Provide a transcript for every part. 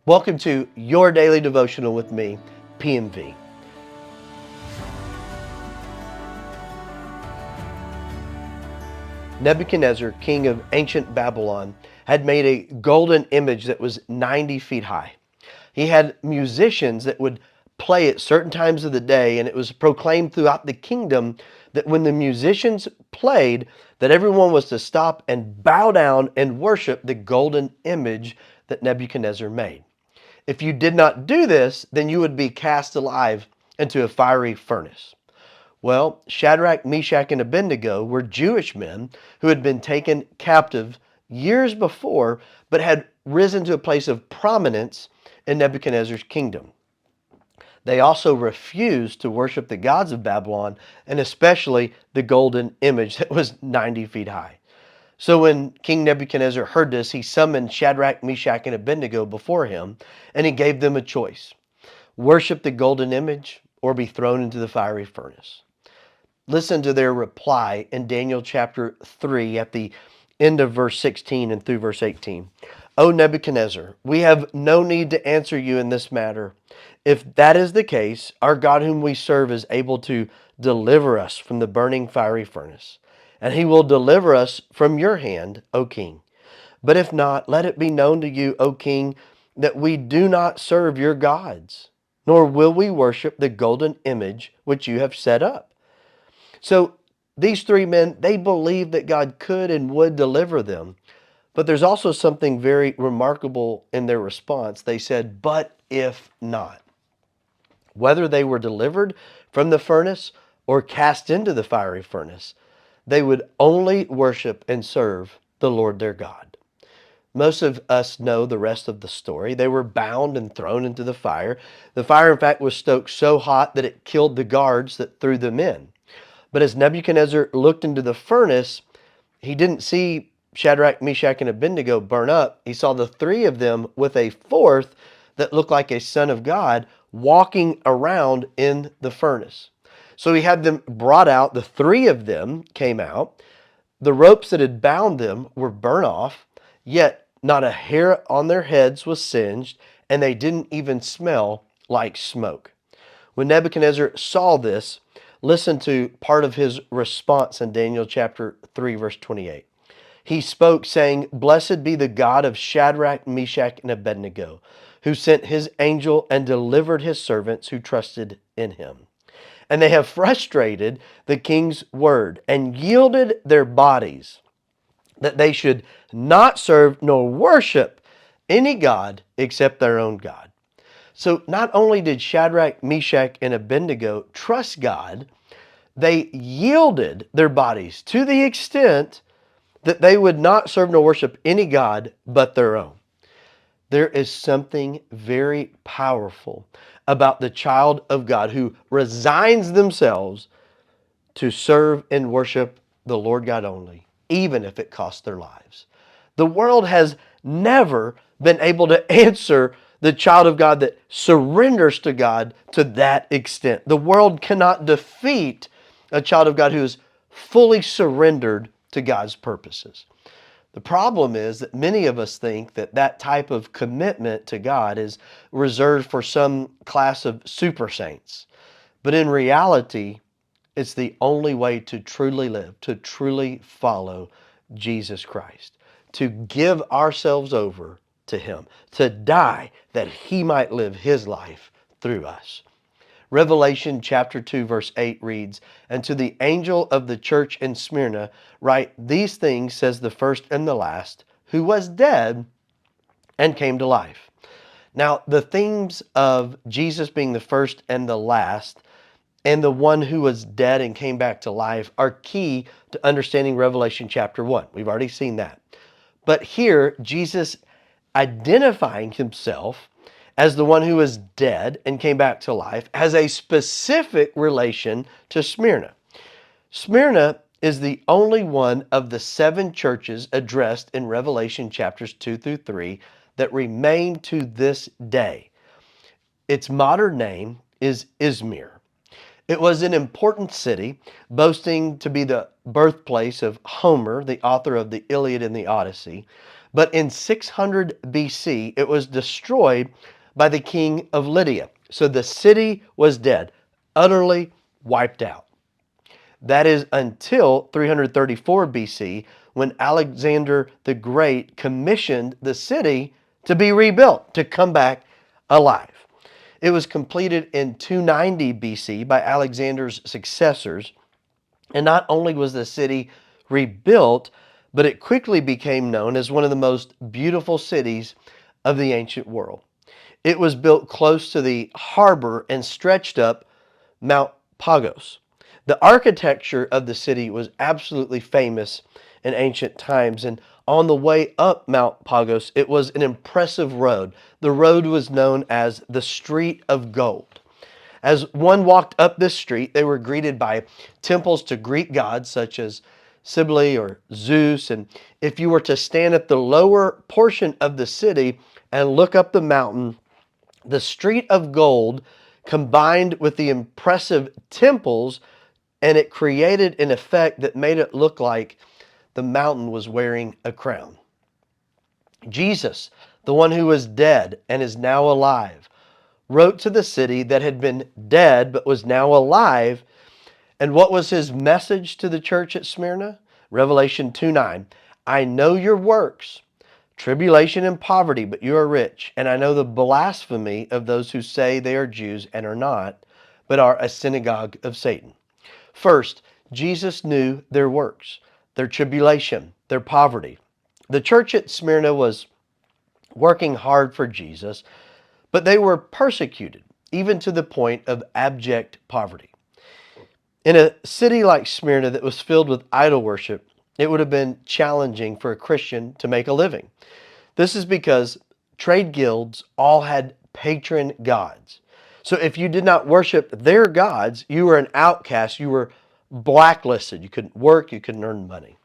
Welcome to your daily devotional with me, PMV. Nebuchadnezzar, king of ancient Babylon, had made a golden image that was 90 feet high. He had musicians that would play at certain times of the day, and it was proclaimed throughout the kingdom that when the musicians played, that everyone was to stop and bow down and worship the golden image that Nebuchadnezzar made. If you did not do this, then you would be cast alive into a fiery furnace. Well, Shadrach, Meshach, and Abednego were Jewish men who had been taken captive years before, but had risen to a place of prominence in Nebuchadnezzar's kingdom. They also refused to worship the gods of Babylon, and especially the golden image that was 90 feet high. So when King Nebuchadnezzar heard this, he summoned Shadrach, Meshach, and Abednego before him, and he gave them a choice: worship the golden image or be thrown into the fiery furnace. Listen to their reply in Daniel chapter 3 at the end of verse 16 and through verse 18. O Nebuchadnezzar, we have no need to answer you in this matter. If that is the case, our God whom we serve is able to deliver us from the burning fiery furnace, and he will deliver us from your hand, O king. But if not, let it be known to you, O king, that we do not serve your gods, nor will we worship the golden image which you have set up. So these three men, they believed that God could and would deliver them. But there's also something very remarkable in their response. They said, but if not. Whether they were delivered from the furnace or cast into the fiery furnace, they would only worship and serve the Lord their God. Most of us know the rest of the story. They were bound and thrown into the fire. The fire, in fact, was stoked so hot that it killed the guards that threw them in. But as Nebuchadnezzar looked into the furnace, he didn't see Shadrach, Meshach, and Abednego burn up. He saw the three of them with a fourth that looked like a son of God walking around in the furnace. So he had them brought out. The three of them came out. The ropes that had bound them were burnt off, yet not a hair on their heads was singed, and they didn't even smell like smoke. When Nebuchadnezzar saw this, listen to part of his response in Daniel chapter 3, verse 28. He spoke, saying, Blessed be the God of Shadrach, Meshach, and Abednego, who sent his angel and delivered his servants who trusted in him. And they have frustrated the king's word and yielded their bodies, that they should not serve nor worship any god except their own God. So not only did Shadrach, Meshach, and Abednego trust God, they yielded their bodies to the extent that they would not serve nor worship any god but their own. There is something very powerful about the child of God who resigns themselves to serve and worship the Lord God only, even if it costs their lives. The world has never been able to answer the child of God that surrenders to God to that extent. The world cannot defeat a child of God who is fully surrendered to God's purposes. The problem is that many of us think that that type of commitment to God is reserved for some class of super saints. But in reality, it's the only way to truly live, to truly follow Jesus Christ, to give ourselves over to him, to die that he might live his life through us. Revelation chapter 2 verse 8 reads, And to the angel of the church in Smyrna write, These things says the first and the last, who was dead and came to life. Now, the themes of Jesus being the first and the last and the one who was dead and came back to life are key to understanding Revelation chapter 1. We've already seen that. But here, Jesus identifying himself as the one who was dead and came back to life has a specific relation to Smyrna. Smyrna is the only one of the 7 churches addressed in Revelation chapters 2 through 3 that remain to this day. Its modern name is Izmir. It was an important city, boasting to be the birthplace of Homer, the author of the Iliad and the Odyssey. But in 600 BC, it was destroyed by the king of Lydia. So the city was dead, utterly wiped out. That is until 334 BC, when Alexander the Great commissioned the city to be rebuilt, to come back alive. It was completed in 290 BC by Alexander's successors, and not only was the city rebuilt, but it quickly became known as one of the most beautiful cities of the ancient world. It was built close to the harbor and stretched up Mount Pagos. The architecture of the city was absolutely famous in ancient times, and on the way up Mount Pagos, it was an impressive road. The road was known as the Street of Gold. As one walked up this street, they were greeted by temples to Greek gods such as Cybele or Zeus. And if you were to stand at the lower portion of the city and look up the mountain, the Street of Gold combined with the impressive temples, and it created an effect that made it look like the mountain was wearing a crown. Jesus, the one who was dead and is now alive, wrote to the city that had been dead but was now alive. And what was his message to the church at Smyrna? Revelation 2:9. I know your works, tribulation and poverty, but you are rich. And I know the blasphemy of those who say they are Jews and are not, but are a synagogue of Satan. First, Jesus knew their works, their tribulation, their poverty. The church at Smyrna was working hard for Jesus, but they were persecuted, even to the point of abject poverty. In a city like Smyrna that was filled with idol worship, it would have been challenging for a Christian to make a living. This is because trade guilds all had patron gods. So if you did not worship their gods, you were an outcast, you were blacklisted. You couldn't work, you couldn't earn money.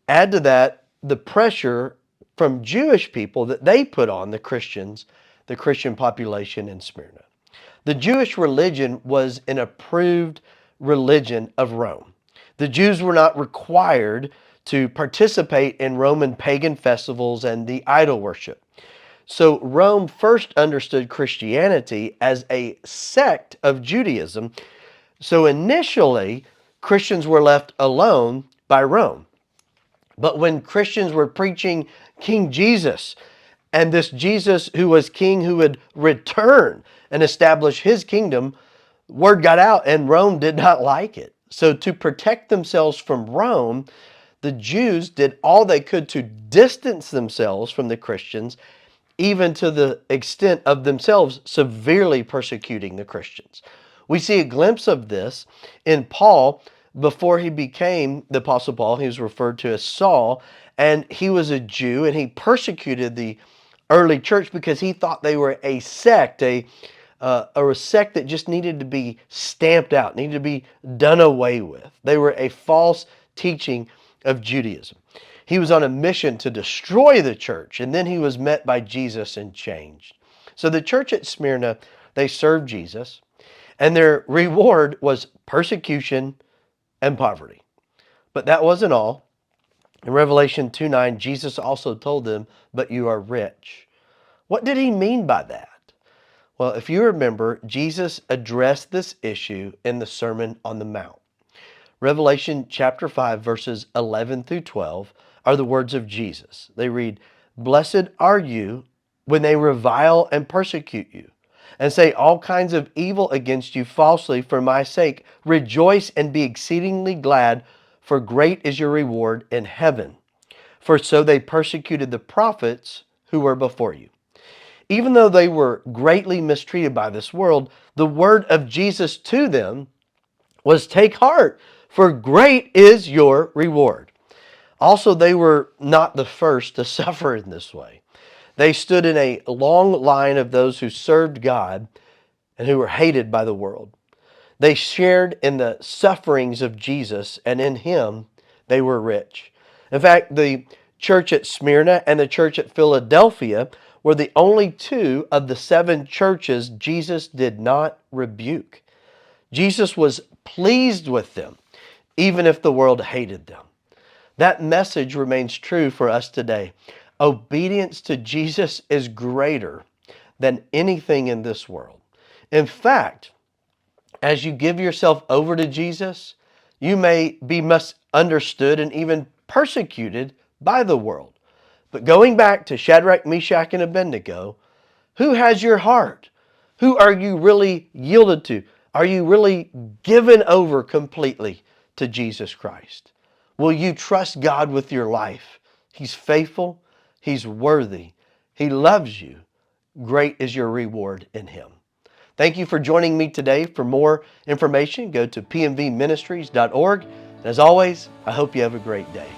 Add to that the pressure from Jewish people that they put on the Christians, the Christian population in Smyrna. The Jewish religion was an approved religion of Rome. The Jews were not required to participate in Roman pagan festivals and the idol worship. So Rome first understood Christianity as a sect of Judaism. So initially, Christians were left alone by Rome. But when Christians were preaching King Jesus, and this Jesus who was king who would return and establish his kingdom, word got out and Rome did not like it. So to protect themselves from Rome, the Jews did all they could to distance themselves from the Christians, even to the extent of themselves severely persecuting the Christians. We see a glimpse of this in Paul before he became the Apostle Paul. He was referred to as Saul, and he was a Jew, and he persecuted the early church because he thought they were a sect, a sect that just needed to be stamped out, needed to be done away with. They were a false teaching of Judaism. He was on a mission to destroy the church, and then he was met by Jesus and changed. So the church at Smyrna, they served Jesus, and their reward was persecution and poverty. But that wasn't all. In Revelation 2:9, Jesus also told them, but you are rich. What did he mean by that? Well, if you remember, Jesus addressed this issue in the Sermon on the Mount. Revelation chapter 5, verses 11 through 12 are the words of Jesus. They read, blessed are you when they revile and persecute you, and say all kinds of evil against you falsely for my sake. Rejoice and be exceedingly glad, for great is your reward in heaven. For so they persecuted the prophets who were before you. Even though they were greatly mistreated by this world, the word of Jesus to them was, take heart, for great is your reward. Also, they were not the first to suffer in this way. They stood in a long line of those who served God and who were hated by the world. They shared in the sufferings of Jesus, and in him they were rich. In fact, the church at Smyrna and the church at Philadelphia were the only two of the 7 churches Jesus did not rebuke. Jesus was pleased with them, even if the world hated them. That message remains true for us today. Obedience to Jesus is greater than anything in this world. In fact, as you give yourself over to Jesus, you may be misunderstood and even persecuted by the world. But going back to Shadrach, Meshach, and Abednego, who has your heart? Who are you really yielded to? Are you really given over completely to Jesus Christ? Will you trust God with your life? He's faithful. He's worthy. He loves you. Great is your reward in Him. Thank you for joining me today. For more information, go to pmvministries.org. And as always, I hope you have a great day.